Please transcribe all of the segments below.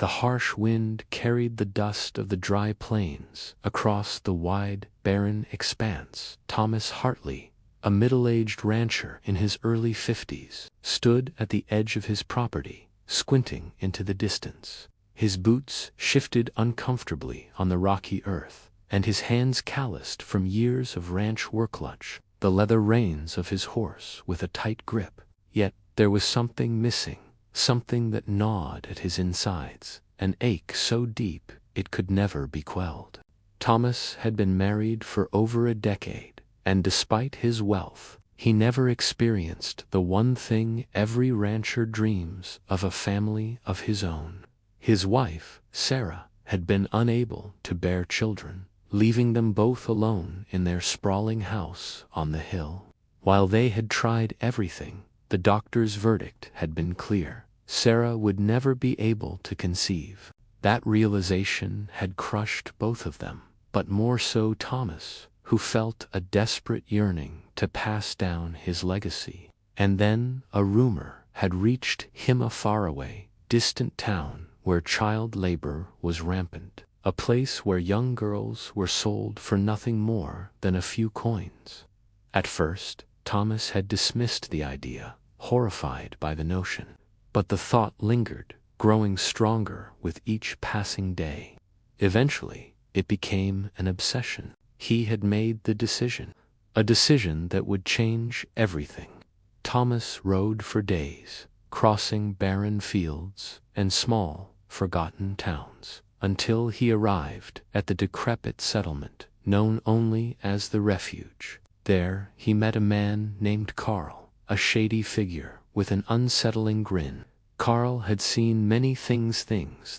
The harsh wind carried the dust of the dry plains across the wide, barren expanse. Thomas Hartley, a middle-aged rancher in his early 50s, stood at the edge of his property, squinting into the distance. His boots shifted uncomfortably on the rocky earth, and his hands calloused from years of ranch work clutch the leather reins of his horse with a tight grip. Yet there was something missing, something that gnawed at his insides, an ache so deep it could never be quelled. Thomas had been married for over a decade, and despite his wealth, he never experienced the one thing every rancher dreams of: a family of his own. His wife, Sarah, had been unable to bear children, leaving them both alone in their sprawling house on the hill. While they had tried everything, the doctor's verdict had been clear: Sarah would never be able to conceive. That realization had crushed both of them, but more so Thomas, who felt a desperate yearning to pass down his legacy. And then a rumor had reached him: a faraway, distant town where child labor was rampant, a place where young girls were sold for nothing more than a few coins. At first, Thomas had dismissed the idea, horrified by the notion. But the thought lingered, growing stronger with each passing day. Eventually, it became an obsession. He had made the decision, a decision that would change everything. Thomas rode for days, crossing barren fields and small, forgotten towns, until he arrived at the decrepit settlement known only as the Refuge. There he met a man named Carl, a shady figure with an unsettling grin. Carl had seen many things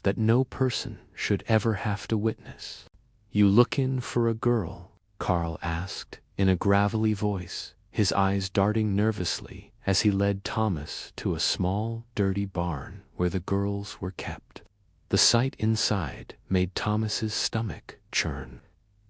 that no person should ever have to witness. "You lookin' for a girl?" Carl asked in a gravelly voice, his eyes darting nervously as he led Thomas to a small, dirty barn where the girls were kept. The sight inside made Thomas's stomach churn.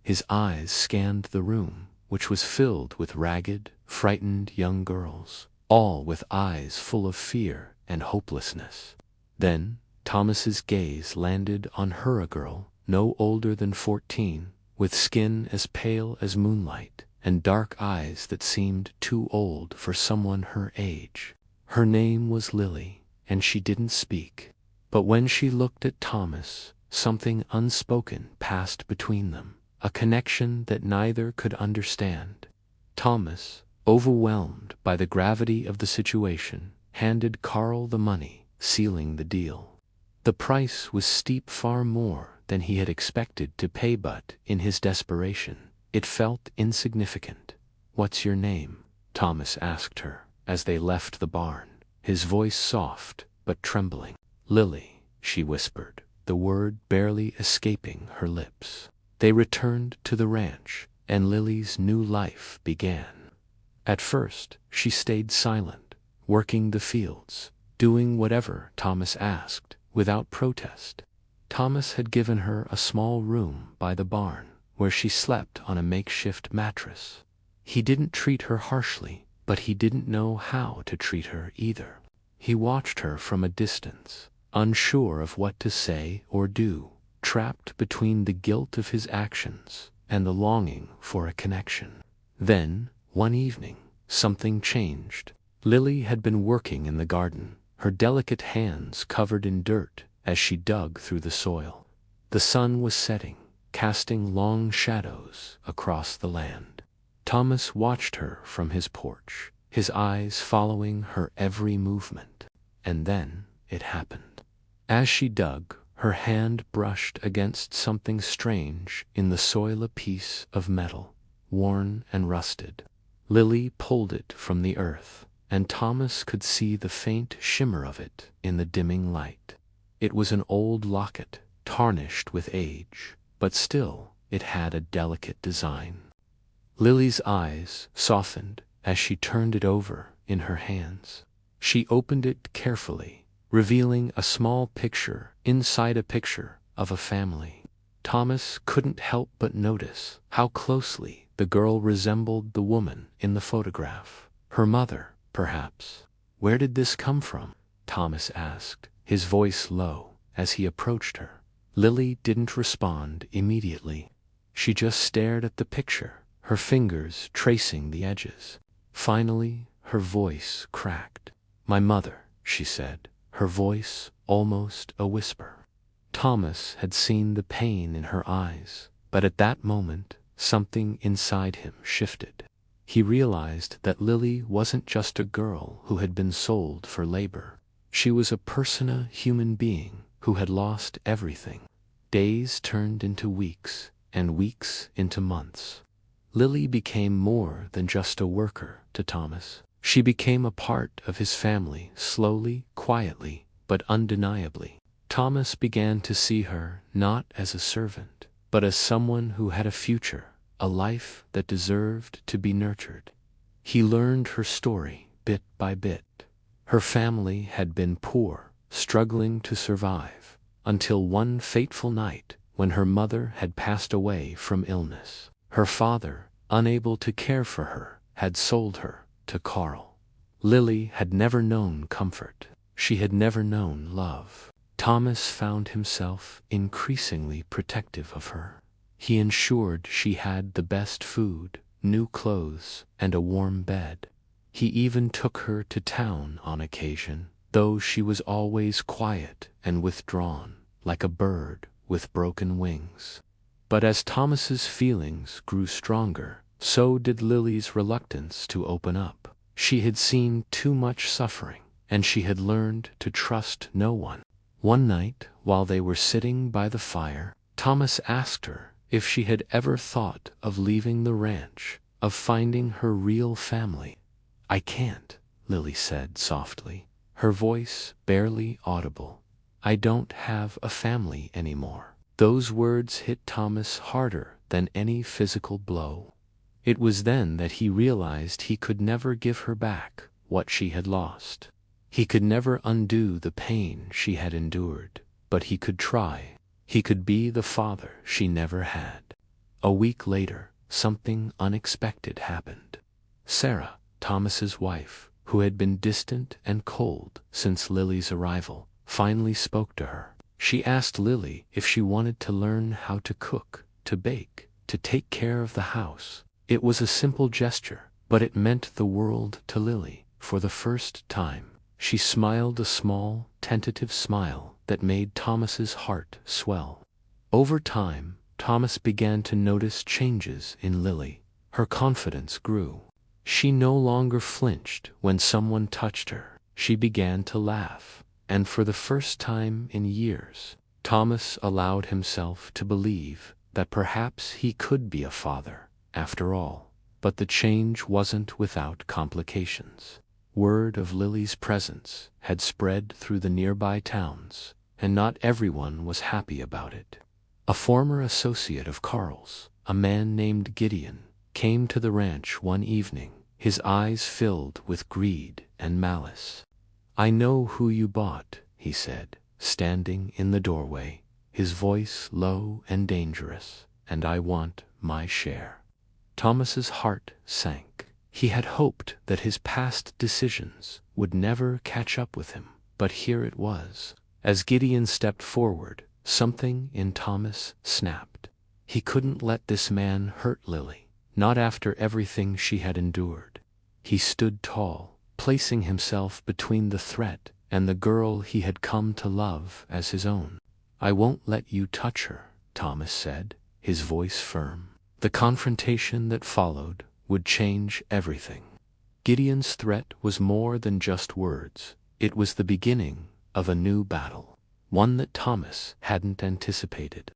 His eyes scanned the room, which was filled with ragged, frightened young girls, all with eyes full of fear and hopelessness. Then Thomas's gaze landed on her, a girl no older than 14, with skin as pale as moonlight and dark eyes that seemed too old for someone her age. Her name was Lily, and she didn't speak. But when she looked at Thomas, something unspoken passed between them, a connection that neither could understand. Thomas, overwhelmed by the gravity of the situation, handed Carl the money, sealing the deal. The price was steep, far more than he had expected to pay, but in his desperation, it felt insignificant. "What's your name?" Thomas asked her as they left the barn, his voice soft but trembling. "Lily," she whispered, the word barely escaping her lips. They returned to the ranch, and Lily's new life began. At first, she stayed silent, working the fields, doing whatever Thomas asked, without protest. Thomas had given her a small room by the barn, where she slept on a makeshift mattress. He didn't treat her harshly, but he didn't know how to treat her either. He watched her from a distance, unsure of what to say or do, trapped between the guilt of his actions and the longing for a connection. Then, one evening, something changed. Lily had been working in the garden, her delicate hands covered in dirt as she dug through the soil. The sun was setting, casting long shadows across the land. Thomas watched her from his porch, his eyes following her every movement. And then it happened. As she dug, her hand brushed against something strange in the soil, a piece of metal, worn and rusted. Lily pulled it from the earth, and Thomas could see the faint shimmer of it in the dimming light. It was an old locket, tarnished with age, but still it had a delicate design. Lily's eyes softened as she turned it over in her hands. She opened it carefully, revealing a small picture inside a picture of a family. Thomas couldn't help but notice how closely the girl resembled the woman in the photograph. Her mother, perhaps. "Where did this come from?" Thomas asked, his voice low, as he approached her. Lily didn't respond immediately. She just stared at the picture, her fingers tracing the edges. Finally, her voice cracked. "My mother," she said, her voice almost a whisper. Thomas had seen the pain in her eyes, but at that moment, something inside him shifted. He realized that Lily wasn't just a girl who had been sold for labor. She was a persona human being who had lost everything. Days turned into weeks, and weeks into months. Lily became more than just a worker to Thomas. She became a part of his family, slowly, quietly, but undeniably. Thomas began to see her not as a servant, but as someone who had a future, a life that deserved to be nurtured. He learned her story bit by bit. Her family had been poor, struggling to survive, until one fateful night when her mother had passed away from illness. Her father, unable to care for her, had sold her to Carl. Lily had never known comfort. She had never known love. Thomas found himself increasingly protective of her. He ensured she had the best food, new clothes, and a warm bed. He even took her to town on occasion, though she was always quiet and withdrawn, like a bird with broken wings. But as Thomas's feelings grew stronger, so did Lily's reluctance to open up. She had seen too much suffering, and she had learned to trust no one. One night, while they were sitting by the fire, Thomas asked her if she had ever thought of leaving the ranch, of finding her real family. "I can't," Lily said softly, her voice barely audible. "I don't have a family anymore." Those words hit Thomas harder than any physical blow. It was then that he realized he could never give her back what she had lost. He could never undo the pain she had endured, but he could try. He could be the father she never had. A week later, something unexpected happened. Sarah, Thomas's wife, who had been distant and cold since Lily's arrival, finally spoke to her. She asked Lily if she wanted to learn how to cook, to bake, to take care of the house. It was a simple gesture, but it meant the world to Lily. For the first time, she smiled a small, tentative smile that made Thomas's heart swell. Over time, Thomas began to notice changes in Lily. Her confidence grew. She no longer flinched when someone touched her. She began to laugh, and for the first time in years, Thomas allowed himself to believe that perhaps he could be a father, after all. But the change wasn't without complications. Word of Lily's presence had spread through the nearby towns, and not everyone was happy about it. A former associate of Carl's, a man named Gideon, came to the ranch one evening, his eyes filled with greed and malice. "I know who you bought," he said, standing in the doorway, his voice low and dangerous, "and I want my share." Thomas's heart sank. He had hoped that his past decisions would never catch up with him, but here it was. As Gideon stepped forward, something in Thomas snapped. He couldn't let this man hurt Lily, not after everything she had endured. He stood tall, placing himself between the threat and the girl he had come to love as his own. "I won't let you touch her," Thomas said, his voice firm. The confrontation that followed would change everything. Gideon's threat was more than just words. It was the beginning of a new battle, one that Thomas hadn't anticipated.